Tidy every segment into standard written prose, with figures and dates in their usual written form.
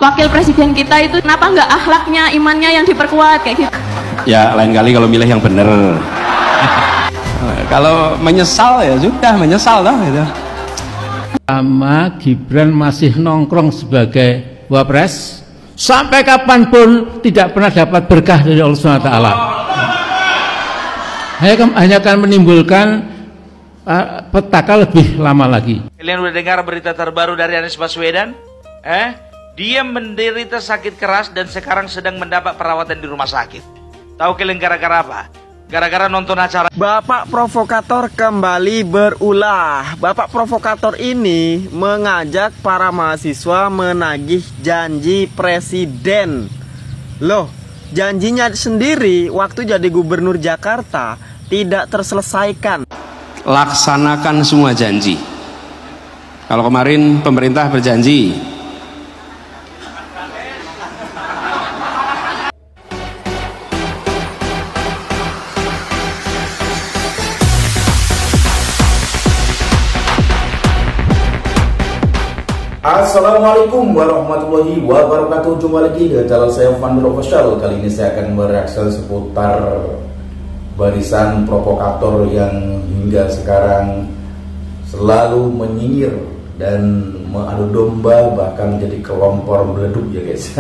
wakil presiden kita itu kenapa nggak akhlaknya, imannya yang diperkuat kayak gitu? Ya lain kali kalau milih yang bener. Kalau menyesal ya sudah menyesal lah gitu. Sama Gibran masih nongkrong sebagai wapres sampai kapanpun tidak pernah dapat berkah dari Allah SWT. Hanya akan menimbulkan petaka lebih lama lagi. Kalian udah dengar berita terbaru dari Anies Baswedan? Dia menderita sakit keras dan sekarang sedang mendapat perawatan di rumah sakit. Tahu kalian gara-gara apa? Gara-gara nonton acara. Bapak provokator kembali berulah. Bapak provokator ini mengajak para mahasiswa menagih janji presiden. Loh, janjinya sendiri waktu jadi gubernur Jakarta tidak terselesaikan. Laksanakan semua janji. Kalau kemarin pemerintah berjanji Assalamualaikum warahmatullahi wabarakatuh. Jumpa lagi dengan channel saya Vandur Official. Kali ini saya akan bereaksi seputar barisan provokator yang hingga sekarang selalu menyinyir dan mengadu domba, bahkan menjadi kelompok beleduk ya guys.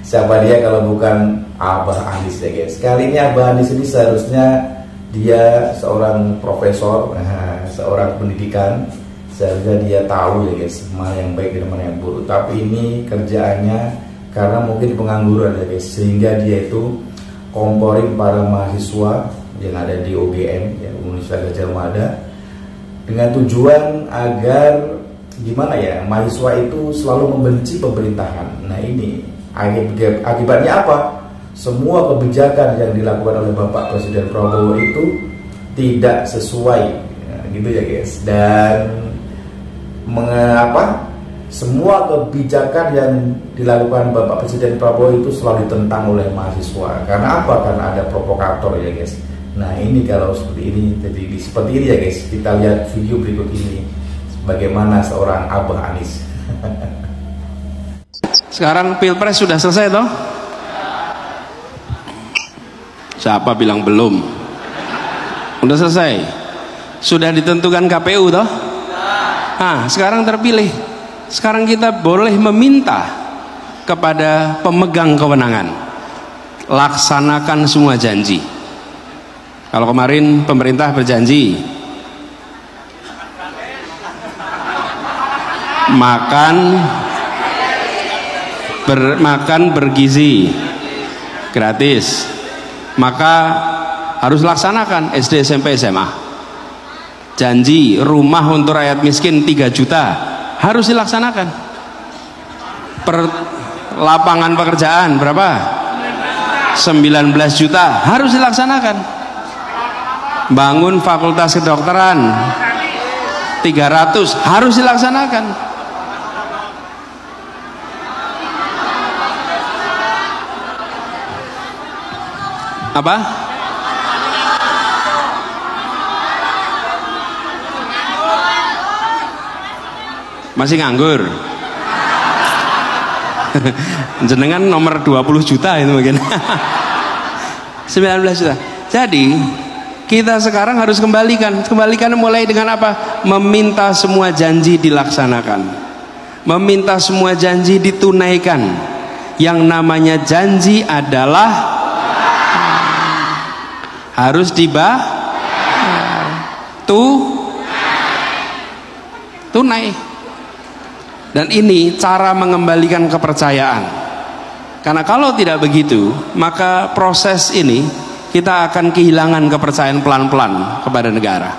Siapa dia kalau bukan Abah Anies ya guys. Kali ini Abah Anies ini seharusnya dia seorang profesor, seorang pendidikan. Seharusnya dia tahu ya guys mana yang baik dan mana yang buruk, tapi ini kerjaannya karena mungkin pengangguran ya guys, sehingga dia itu komporin para mahasiswa yang ada di UGM ya, Universitas Gadjah Mada, dengan tujuan agar gimana ya, mahasiswa itu selalu membenci pemerintahan. Nah ini akibatnya apa? Semua kebijakan yang dilakukan oleh Bapak Presiden Prabowo itu tidak sesuai gitu ya guys, dan mengapa semua kebijakan yang dilakukan Bapak Presiden Prabowo itu selalu ditentang oleh mahasiswa. Karena apa? Karena ada provokator ya guys. Nah ini kalau seperti ini, jadi seperti ini ya guys. Kita lihat video berikut ini bagaimana seorang Abah Anies. sekarang Pilpres sudah selesai toh? Siapa bilang belum? Sudah selesai. Sudah ditentukan KPU toh? Nah, sekarang terpilih. Sekarang kita boleh meminta kepada pemegang kewenangan, laksanakan semua janji. Kalau kemarin pemerintah berjanji makan bergizi gratis, maka harus laksanakan SD, SMP, SMA. Janji rumah untuk rakyat miskin 3 juta harus dilaksanakan. Lapangan pekerjaan berapa? 19 juta harus dilaksanakan. Bangun fakultas kedokteran 300 harus dilaksanakan. Apa? Masih nganggur. Jenengan nomor 20 juta itu mungkin. 19 juta. Jadi kita sekarang harus kembalikan mulai dengan apa? Meminta semua janji dilaksanakan, meminta semua janji ditunaikan. Yang namanya janji adalah harus tunai. Dan ini cara mengembalikan kepercayaan. Karena kalau tidak begitu, maka proses ini kita akan kehilangan kepercayaan pelan-pelan kepada negara.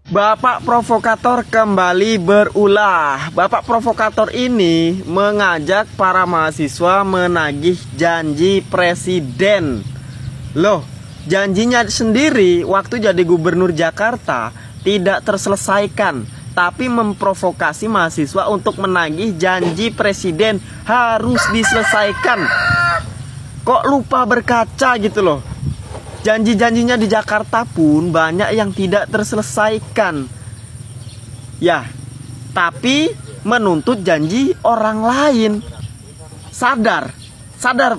Bapak provokator kembali berulah. Bapak provokator ini mengajak para mahasiswa menagih janji presiden. Loh, janjinya sendiri waktu jadi gubernur Jakarta tidak terselesaikan, tapi memprovokasi mahasiswa untuk menagih janji presiden harus diselesaikan. Kok lupa berkaca gitu loh. Janji-janjinya di Jakarta pun banyak yang tidak terselesaikan. Ya, tapi menuntut janji orang lain. Sadar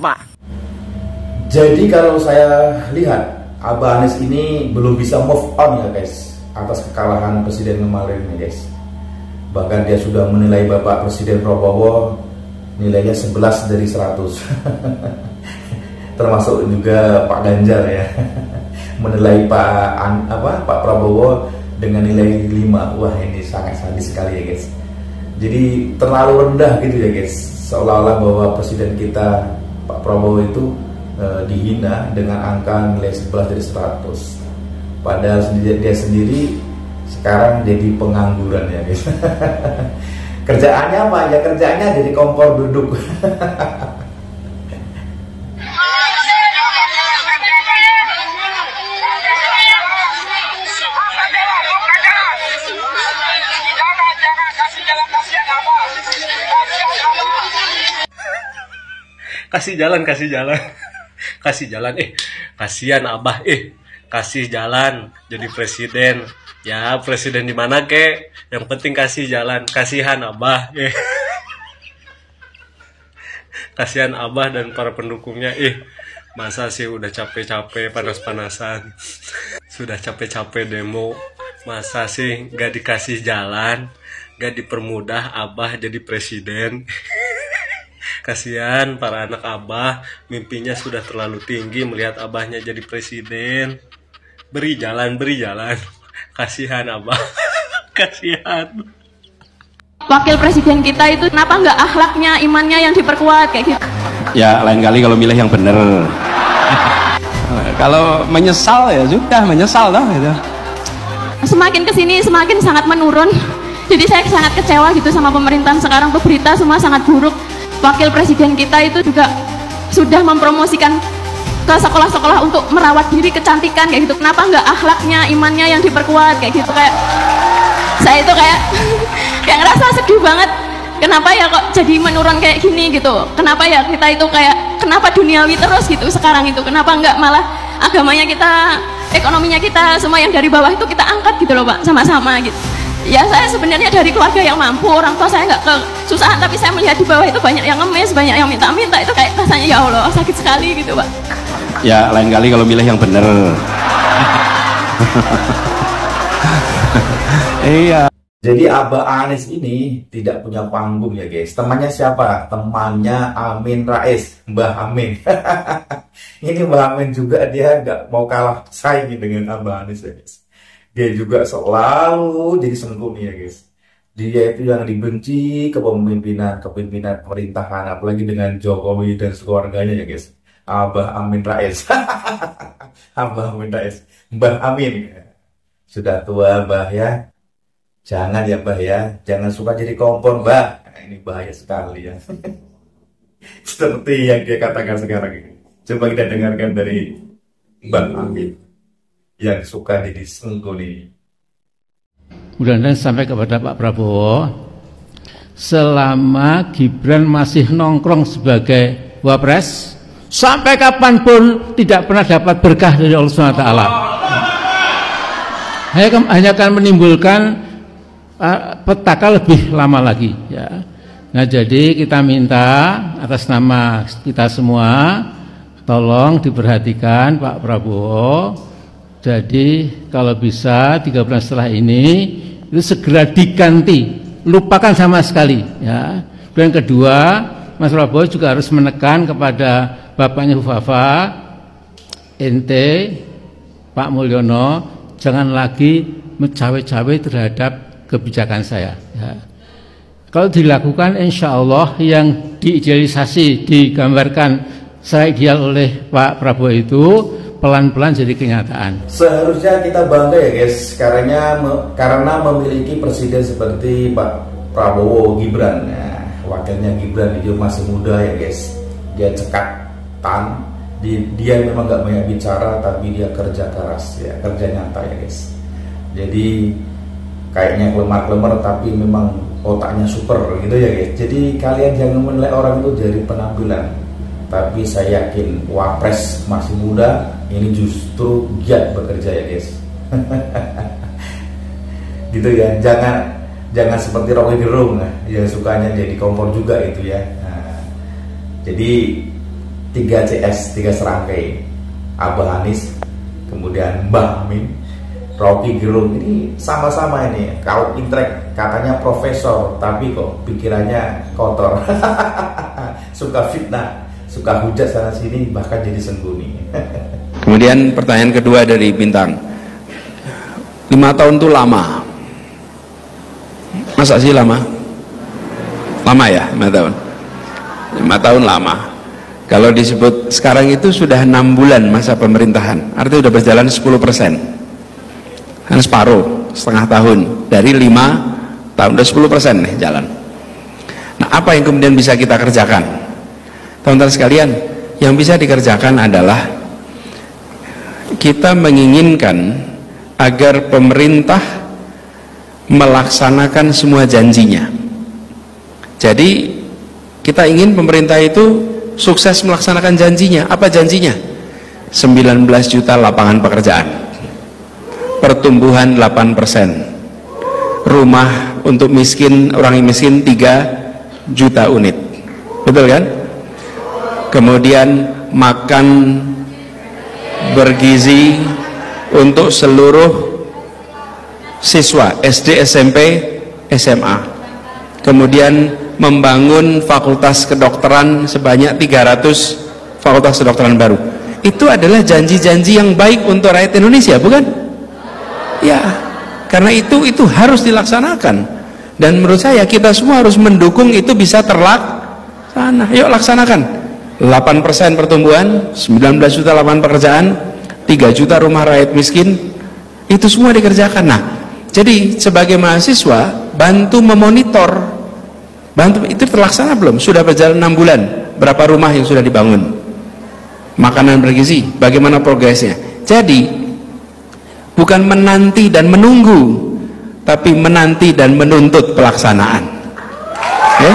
Pak. Jadi kalau saya lihat Abah Anies ini belum bisa move on ya guys atas kekalahan presiden kemarin ya guys. Bahkan dia sudah menilai Bapak Presiden Prabowo nilainya 11 dari 100. Termasuk juga Pak Ganjar ya. Menilai Pak Prabowo dengan nilai 5. Wah, ini sangat sadis sekali ya guys. Jadi terlalu rendah gitu ya guys. Seolah-olah bahwa presiden kita Pak Prabowo itu dihina dengan angka nilai 11 dari 100. Padahal dia sendiri sekarang jadi pengangguran ya guys. Kerjaannya apa? Ya kerjaannya jadi kompor duduk. Kasih jalan, kasihan Abah, kasih jalan jadi presiden. Ya, presiden di mana kek? Yang penting kasih jalan, kasihan Abah, Kasihan Abah dan para pendukungnya, masa sih udah capek-capek panas-panasan, sudah capek-capek demo, masa sih gak dikasih jalan, gak dipermudah Abah jadi presiden. Kasihan para anak Abah, mimpinya sudah terlalu tinggi melihat Abahnya jadi presiden. Beri jalan. Kasihan Abah. Kasihan. Wakil presiden kita itu kenapa nggak akhlaknya, imannya yang diperkuat kayak gitu? Ya lain kali kalau milih yang bener. Kalau menyesal ya sudah menyesal dah gitu. Semakin kesini semakin sangat menurun. Jadi saya sangat kecewa gitu sama pemerintahan sekarang. Berita semua sangat buruk. Wakil presiden kita itu juga sudah mempromosikan ke sekolah-sekolah untuk merawat diri, kecantikan kayak gitu. Kenapa nggak akhlaknya, imannya yang diperkuat kayak gitu? Kayak saya itu kayak ngerasa sedih banget. Kenapa ya kok jadi menurun kayak gini gitu? Kenapa ya kita itu kayak kenapa duniawi terus gitu sekarang itu? Kenapa nggak malah agamanya kita, ekonominya kita, semua yang dari bawah itu kita angkat gitu loh Pak, sama-sama gitu. Ya saya sebenarnya dari keluarga yang mampu, orang tua saya nggak kesusahan, tapi saya melihat di bawah itu banyak yang ngemis, banyak yang minta-minta, itu kayak rasanya ya Allah sakit sekali gitu Pak. Ya lain kali kalau milih yang bener. Iya. Jadi Abah Anies ini tidak punya panggung ya guys. Temannya siapa? Temannya Amin Rais, Mbah Amin. Ini Mbah Amin juga dia nggak mau kalah saing dengan Abah Anies ya guys. Dia juga selalu jadi sengkuni ya guys. Dia itu yang dibenci kepemimpinan pemerintahan, apalagi dengan Jokowi dan keluarganya ya guys. Abah Amin Rais. Abah Amin Rais, Mbah Amin. Sudah tua Mbah ya. Jangan ya Mbah ya, jangan suka jadi kompor Mbah. Ini bahaya sekali ya. Seperti yang dia katakan sekarang ini. Coba kita dengarkan dari Mbah Amin yang suka jadi sengkuni. Mudah-mudahan sampai kepada Pak Prabowo, selama Gibran masih nongkrong sebagai wapres, sampai kapanpun tidak pernah dapat berkah dari Allah SWT. Hanya akan menimbulkan petaka lebih lama lagi ya. Nah jadi kita minta atas nama kita semua, tolong diperhatikan Pak Prabowo. Jadi kalau bisa 3 bulan setelah ini itu segera diganti, lupakan sama sekali ya. Dan kedua, Mas Prabowo juga harus menekan kepada Bapaknya Hufafa, ente Pak Mulyono, jangan lagi mencawe-cawe terhadap kebijakan saya ya. Kalau dilakukan insya Allah yang diidealisasi, digambarkan secara ideal oleh Pak Prabowo itu pelan-pelan jadi kenyataan. Seharusnya kita bangga ya guys, karena memiliki presiden seperti Pak Prabowo Gibran. Nah, wakilnya Gibran itu masih muda ya guys. Dia cekatan, dia memang nggak banyak bicara, tapi dia kerja keras ya, kerja nyata ya guys. Jadi kayaknya kelemar-kelemar, tapi memang otaknya super gitu ya guys. Jadi kalian jangan menilai orang itu dari penampilan, tapi saya yakin Wapres masih muda, ini justru giat bekerja ya guys. Gitu ya, jangan seperti Rocky Gerung yang sukanya jadi kompor juga itu ya. Nah, jadi 3 CS, 3 serangkai, Abah Anies, kemudian Mbah Amin, Rocky Gerung ini sama-sama ini. Kalau intrek katanya profesor, tapi kok pikirannya kotor. Suka fitnah, suka hujat sana sini, bahkan jadi sembunyi. Kemudian pertanyaan kedua dari Bintang, 5 tahun itu lama. Masa sih lama? Lama ya 5 tahun. 5 tahun lama. Kalau disebut sekarang itu sudah 6 bulan masa pemerintahan, artinya sudah berjalan 10%. Kan separuh, setengah tahun. Dari 5 tahun, udah 10% nih jalan. Nah, apa yang kemudian bisa kita kerjakan? Teman-teman sekalian, yang bisa dikerjakan adalah kita menginginkan agar pemerintah melaksanakan semua janjinya. Jadi kita ingin pemerintah itu sukses melaksanakan janjinya. Apa janjinya? 19 juta lapangan pekerjaan, pertumbuhan 8%, rumah untuk miskin, orang yang miskin 3 juta unit. Betul kan? Kemudian makan bergizi untuk seluruh siswa SD, SMP, SMA. Kemudian membangun fakultas kedokteran sebanyak 300 fakultas kedokteran baru. Itu adalah janji-janji yang baik untuk rakyat Indonesia, bukan? Ya, karena itu harus dilaksanakan. Dan menurut saya kita semua harus mendukung itu bisa terlaksana. Yuk laksanakan. 8% pertumbuhan, 19 juta lapangan pekerjaan, 3 juta rumah rakyat miskin, itu semua dikerjakan. Nah, jadi sebagai mahasiswa bantu memonitor, bantu itu terlaksana belum? Sudah berjalan 6 bulan, berapa rumah yang sudah dibangun, makanan bergizi, bagaimana progresnya. Jadi bukan menanti dan menunggu, tapi menanti dan menuntut pelaksanaan. Okay?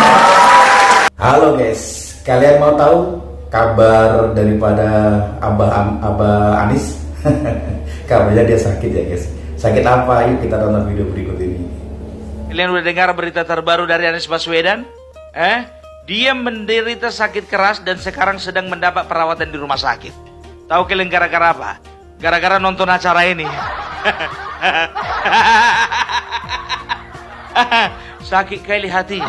Halo guys, kalian mau tahu kabar daripada Abah Anies? Kabarnya dia sakit ya guys. Sakit apa? Yuk kita tonton video berikut ini. Kalian udah dengar berita terbaru dari Anies Baswedan? Dia menderita sakit keras dan sekarang sedang mendapat perawatan di rumah sakit. Tahu kalian gara-gara apa? Gara-gara nonton acara ini. Sakit kali hati.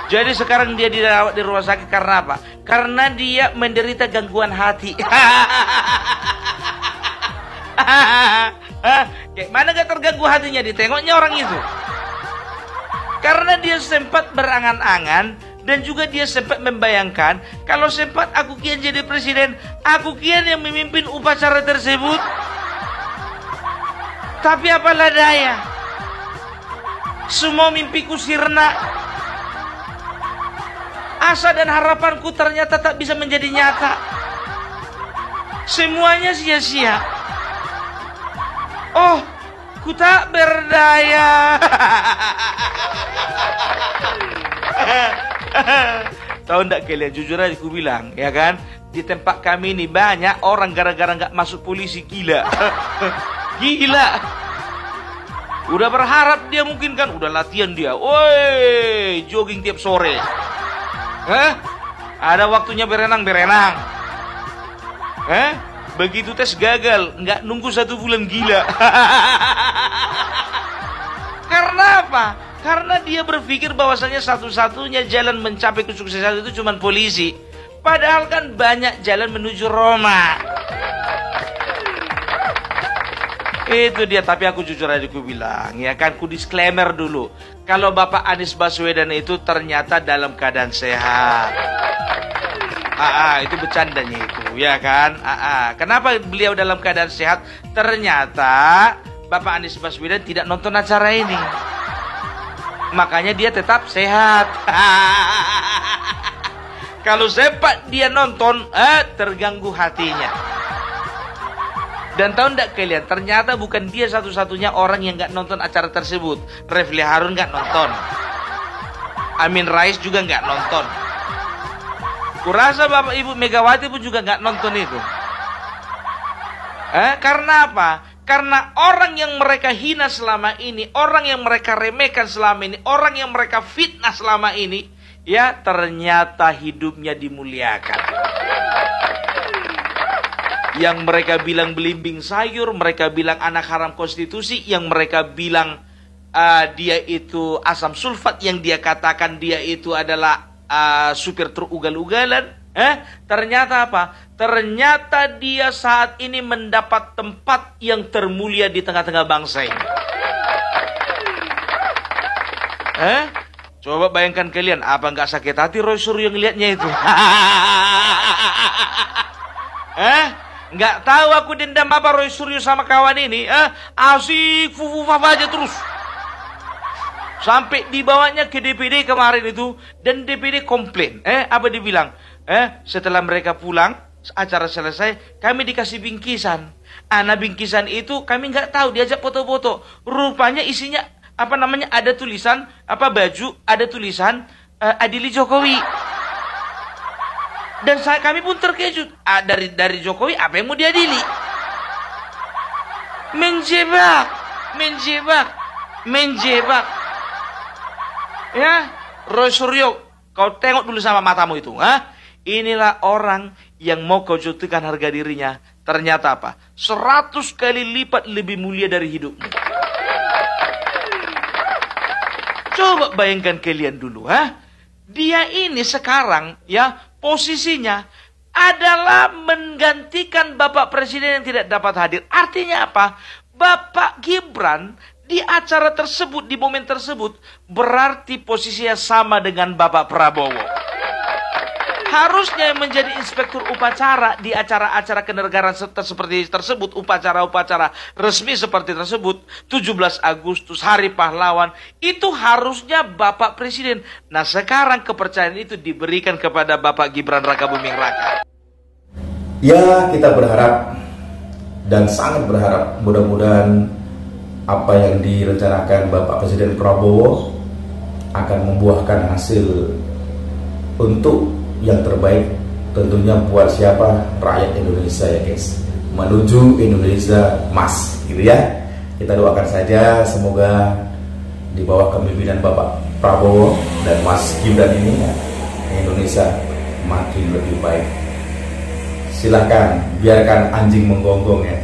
Jadi sekarang dia dirawat di rumah sakit karena apa? Karena dia menderita gangguan hati. Kayak mana gak terganggu hatinya ditengoknya orang itu? Karena dia sempat berangan-angan dan juga dia sempat membayangkan kalau sempat aku kian jadi presiden, aku kian yang memimpin upacara tersebut. Tapi apalah daya, semua mimpiku sirna. Asa dan harapanku ternyata tak bisa menjadi nyata. Semuanya sia-sia. Oh, ku tak berdaya. Tahu enggak kalian, jujur aja ku bilang, ya kan? Di tempat kami ini banyak orang gara-gara nggak masuk polisi gila. Gila. Udah berharap dia mungkin kan, udah latihan dia. Woi, jogging tiap sore. Ada waktunya berenang. Begitu tes gagal, nggak nunggu 1 bulan gila. Karena apa? Karena dia berpikir bahwasanya satu-satunya jalan mencapai kesuksesan itu cuma polisi. Padahal kan banyak jalan menuju Roma. Itu dia, tapi aku jujur aja ku bilang, ya kan, ku disclaimer dulu. Kalau Bapak Anies Baswedan itu ternyata dalam keadaan sehat. Itu bercandanya itu, ya kan? Kenapa beliau dalam keadaan sehat? Ternyata Bapak Anies Baswedan tidak nonton acara ini. Makanya dia tetap sehat. Kalau sempat dia nonton, terganggu hatinya. Dan tahu enggak kalian, ternyata bukan dia satu-satunya orang yang nggak nonton acara tersebut. Refli Harun nggak nonton, Amin Rais juga nggak nonton. Kurasa Bapak Ibu Megawati pun juga nggak nonton itu. Karena apa? Karena orang yang mereka hina selama ini, orang yang mereka remehkan selama ini, orang yang mereka fitnah selama ini, ya ternyata hidupnya dimuliakan. Yang mereka bilang belimbing sayur, mereka bilang anak haram konstitusi, yang mereka bilang dia itu asam sulfat, yang dia katakan dia itu adalah supir truk ugal-ugalan. Ternyata apa? Ternyata dia saat ini mendapat tempat yang termulia di tengah-tengah bangsa ini. Coba bayangkan kalian, apa nggak sakit hati Roy Suryo ngelihatnya itu? Nggak tahu aku dendam apa Roy Suryo sama kawan ini? Asik fufufaf aja terus. Sampai dibawanya ke DPD kemarin itu, dan DPD komplain. Apa dibilang? Setelah mereka pulang, acara selesai, kami dikasih bingkisan. Nah bingkisan itu kami nggak tahu, diajak foto-foto. Rupanya isinya apa namanya, ada tulisan apa baju, ada tulisan adili Jokowi. Dan kami pun terkejut. Dari Jokowi apa yang mau diadili? Menjebak. Ya, Roy Suryo, kau tengok dulu sama matamu itu. Inilah orang yang mau kau jatuhkan harga dirinya. Ternyata apa? 100 kali lipat lebih mulia dari hidupmu. Coba bayangkan kalian dulu. Dia ini sekarang ya posisinya adalah menggantikan Bapak Presiden yang tidak dapat hadir. Artinya apa? Bapak Gibran di acara tersebut, di momen tersebut, berarti posisinya sama dengan Bapak Prabowo. Harusnya menjadi inspektur upacara di acara-acara kenegaraan seperti tersebut, upacara-upacara resmi seperti tersebut, 17 Agustus, Hari Pahlawan, itu harusnya Bapak Presiden. Nah sekarang kepercayaan itu diberikan kepada Bapak Gibran Rakabuming Raka. Ya, kita berharap dan sangat berharap mudah-mudahan apa yang direncanakan Bapak Presiden Prabowo akan membuahkan hasil untuk yang terbaik, tentunya buat siapa? Rakyat Indonesia ya guys, menuju Indonesia emas gitu ya. Kita doakan saja semoga di bawah kepemimpinan Bapak Prabowo dan Mas Gibran ini Indonesia makin lebih baik. Silahkan biarkan anjing menggonggong ya.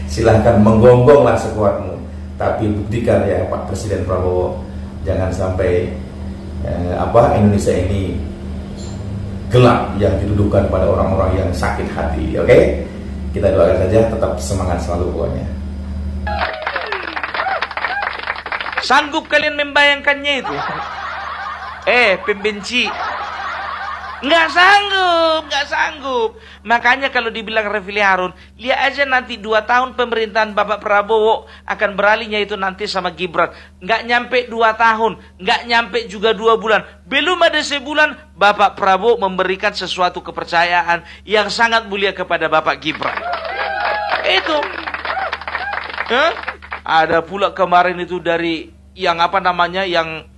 Silahkan menggonggonglah sekuatmu, tapi buktikan ya Pak Presiden Prabowo, jangan sampai Indonesia ini gelap yang didudukan pada orang-orang yang sakit hati. Oke? Kita doakan saja, tetap semangat selalu pokoknya. Sanggup kalian membayangkannya itu? Pembenci. Nggak sanggup. Makanya kalau dibilang Refli Harun, lihat aja nanti 2 tahun pemerintahan Bapak Prabowo akan beralihnya itu nanti sama Gibran. Nggak nyampe 2 tahun, nggak nyampe juga 2 bulan. Belum ada sebulan, Bapak Prabowo memberikan sesuatu kepercayaan yang sangat mulia kepada Bapak Gibran. Itu. Ada pula kemarin itu dari yang yang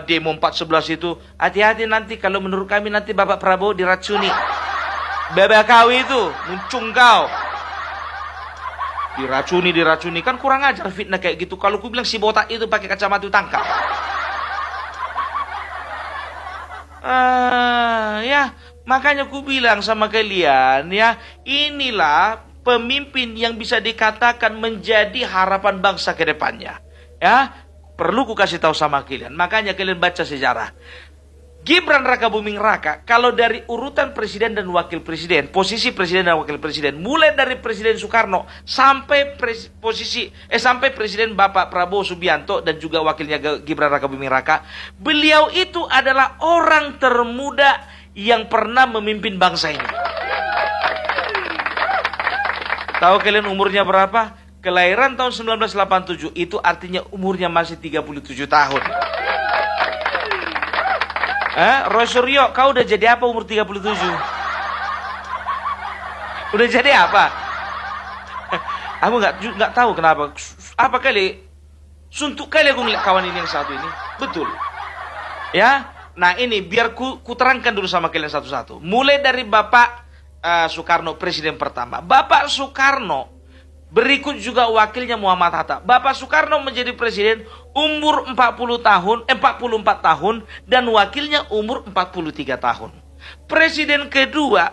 demo 411 itu, hati-hati nanti kalau menurut kami nanti Bapak Prabowo diracuni. Bebekawi itu muncung kau. Diracuni kan kurang ajar fitnah kayak gitu. Kalau ku bilang si botak itu pakai kacamata tangkap. Ya, makanya ku bilang sama kalian ya, inilah pemimpin yang bisa dikatakan menjadi harapan bangsa ke depannya. Ya, perlu ku kasih tahu sama kalian. Makanya kalian baca sejarah. Gibran Rakabuming Raka, kalau dari urutan presiden dan wakil presiden, posisi presiden dan wakil presiden, mulai dari Presiden Soekarno sampai sampai Presiden Bapak Prabowo Subianto dan juga wakilnya Gibran Rakabuming Raka, beliau itu adalah orang termuda yang pernah memimpin bangsa ini. Tahu kalian umurnya berapa? Kelahiran tahun 1987, itu artinya umurnya masih 37 tahun. Roy Suryo, kau udah jadi apa umur 37? Udah jadi apa? Aku nggak tahu kenapa. Apa kali suntuk kali aku ngeliat kawan ini yang satu ini. Betul. Ya. Nah ini biar ku terangkan dulu sama kalian satu-satu. Mulai dari Bapak Soekarno, presiden pertama. Bapak Soekarno Berikut juga wakilnya Muhammad Hatta. Bapak Soekarno menjadi presiden umur 44 tahun dan wakilnya umur 43 tahun. Presiden kedua